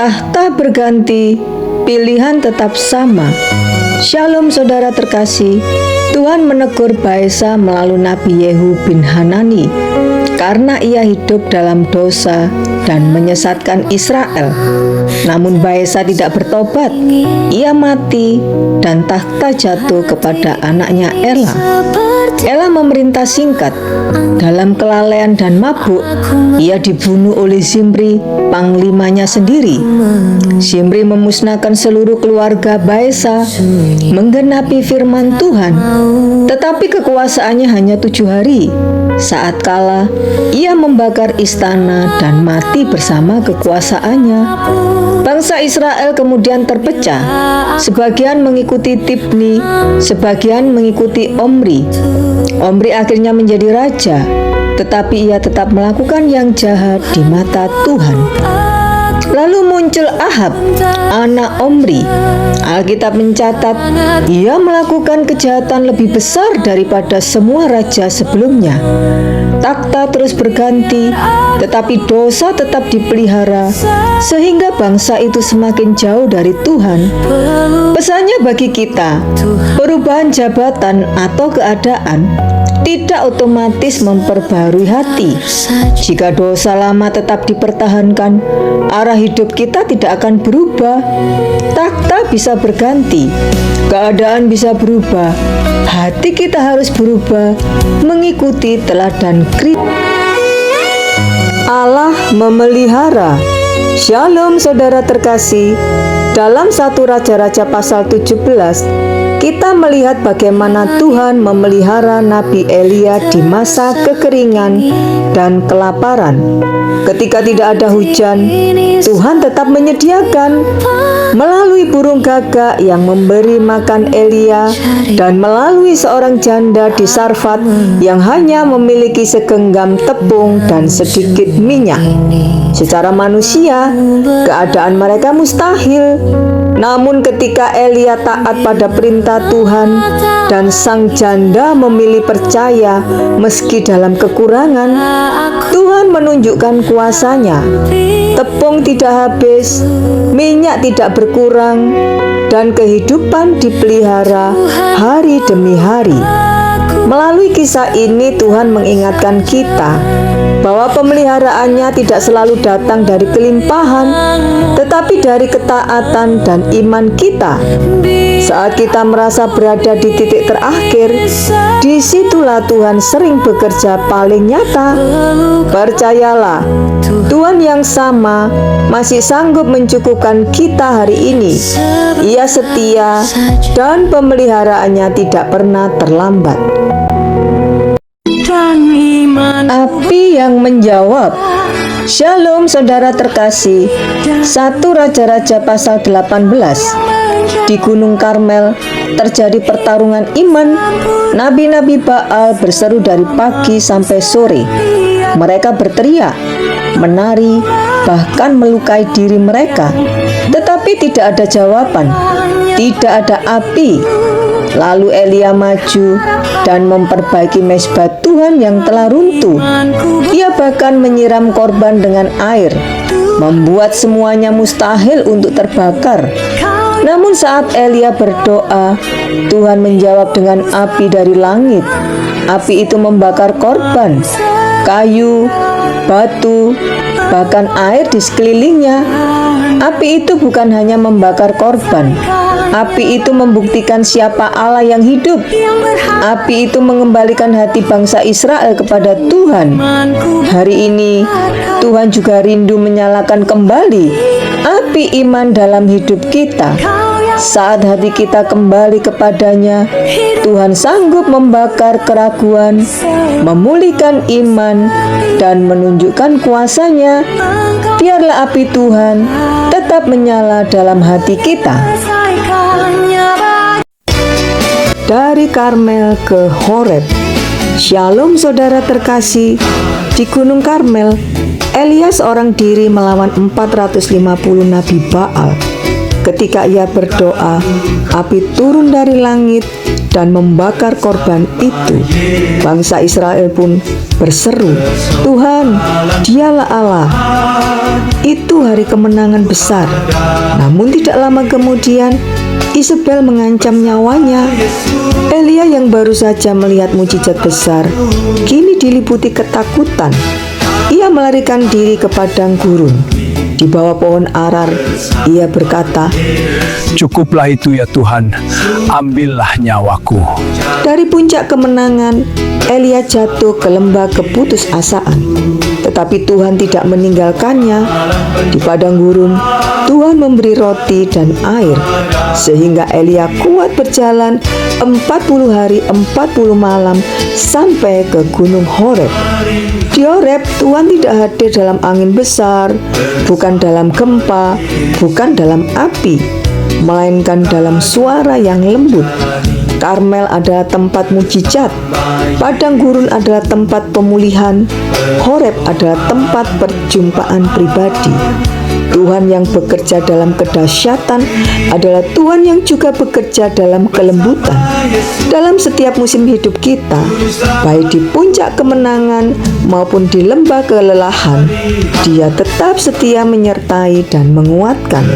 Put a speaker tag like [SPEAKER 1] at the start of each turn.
[SPEAKER 1] Tahta berganti, pilihan tetap sama. Shalom saudara terkasih, Tuhan menegur Baesa melalui Nabi Yehu bin Hanani karena ia hidup dalam dosa dan menyesatkan Israel. Namun Baesa tidak bertobat, ia mati dan tahta jatuh kepada anaknya Ela. Ela memerintah singkat. Dalam kelalaian dan mabuk, ia dibunuh oleh Zimri, panglimanya sendiri. Zimri memusnahkan seluruh keluarga Baesa, menggenapi firman Tuhan. Tetapi kekuasaannya hanya 7 hari. Saat kalah, ia membakar istana dan mati bersama kekuasaannya. Bangsa Israel kemudian terpecah. Sebagian mengikuti Tibni, sebagian mengikuti Omri. Omri akhirnya menjadi raja, tetapi ia tetap melakukan yang jahat di mata Tuhan. Lalu muncul Ahab, anak Omri. Alkitab mencatat, ia melakukan kejahatan lebih besar daripada semua raja sebelumnya. Takhta terus berganti, tetapi dosa tetap dipelihara, sehingga bangsa itu semakin jauh dari Tuhan. Pesannya bagi kita, perubahan jabatan atau keadaan tidak otomatis memperbarui hati. Jika dosa lama tetap dipertahankan, arah hidup kita tidak akan berubah. Takhta bisa berganti, keadaan bisa berubah, hati kita harus berubah mengikuti teladan Kristus. Allah memelihara. Shalom saudara terkasih. Dalam 1 Raja-Raja pasal 17, kita melihat bagaimana Tuhan memelihara Nabi Elia di masa kekeringan dan kelaparan. Ketika tidak ada hujan, Tuhan tetap menyediakan melalui burung gagak yang memberi makan Elia dan melalui seorang janda di Sarfat yang hanya memiliki segenggam tepung dan sedikit minyak. Secara manusia, keadaan mereka mustahil. Namun ketika Elia taat pada perintah Tuhan dan sang janda memilih percaya meski dalam kekurangan, Tuhan menunjukkan kuasa-Nya. Tepung tidak habis, minyak tidak berkurang, dan kehidupan dipelihara hari demi hari. Melalui kisah ini Tuhan mengingatkan kita bahwa pemeliharaannya tidak selalu datang dari kelimpahan, tetapi dari ketaatan dan iman kita. Saat kita merasa berada di titik terakhir, disitulah Tuhan sering bekerja paling nyata. Percayalah, Tuhan yang sama masih sanggup mencukupkan kita hari ini. Ia setia dan pemeliharaannya tidak pernah terlambat. Api yang menjawab. Shalom saudara terkasih. 1 Raja-Raja pasal 18. Di Gunung Karmel terjadi pertarungan iman. Nabi-nabi Baal berseru dari pagi sampai sore. Mereka berteriak, menari, bahkan melukai diri mereka. Tetapi tidak ada jawaban, tidak ada api. Lalu Elia maju dan memperbaiki mezbah Tuhan yang telah runtuh. Ia bahkan menyiram korban dengan air, membuat semuanya mustahil untuk terbakar. Namun saat Elia berdoa, Tuhan menjawab dengan api dari langit. Api itu membakar korban, kayu, batu, bahkan air di sekelilingnya. Api itu bukan hanya membakar korban, api itu membuktikan siapa Allah yang hidup. Api itu mengembalikan hati bangsa Israel kepada Tuhan. Hari ini Tuhan juga rindu menyalakan kembali api iman dalam hidup kita. Saat hati kita kembali kepadanya, Tuhan sanggup membakar keraguan, memulihkan iman, dan menunjukkan kuasa-Nya. Biarlah api Tuhan tetap menyala dalam hati kita. Dari Karmel ke Horeb. Shalom saudara terkasih. Di Gunung Karmel, Elia seorang diri melawan 450 nabi Baal. Ketika ia berdoa, api turun dari langit dan membakar korban itu. Bangsa Israel pun berseru, "Tuhan, Dialah Allah." Itu hari kemenangan besar. Namun tidak lama kemudian Isabel mengancam nyawanya. Elia yang baru saja melihat mujizat besar kini diliputi ketakutan. Ia melarikan diri ke padang gurun. Di bawah pohon arar, ia berkata,
[SPEAKER 2] "Cukuplah itu ya Tuhan, ambillah nyawaku."
[SPEAKER 1] Dari puncak kemenangan, Elia jatuh ke lembah keputusasaan. Tetapi Tuhan tidak meninggalkannya. Di padang gurun, Tuhan memberi roti dan air, sehingga Elia kuat berjalan 40 hari 40 malam sampai ke Gunung Horeb. Di Horeb, Tuhan tidak hadir dalam angin besar, bukan dalam gempa, bukan dalam api, melainkan dalam suara yang lembut. Karmel adalah tempat mujizat, padang gurun adalah tempat pemulihan, Horeb adalah tempat perjumpaan pribadi. Tuhan yang bekerja dalam kedahsyatan adalah Tuhan yang juga bekerja dalam kelembutan. Dalam setiap musim hidup kita, baik di puncak kemenangan maupun di lembah kelelahan, Dia tetap setia menyertai dan menguatkan.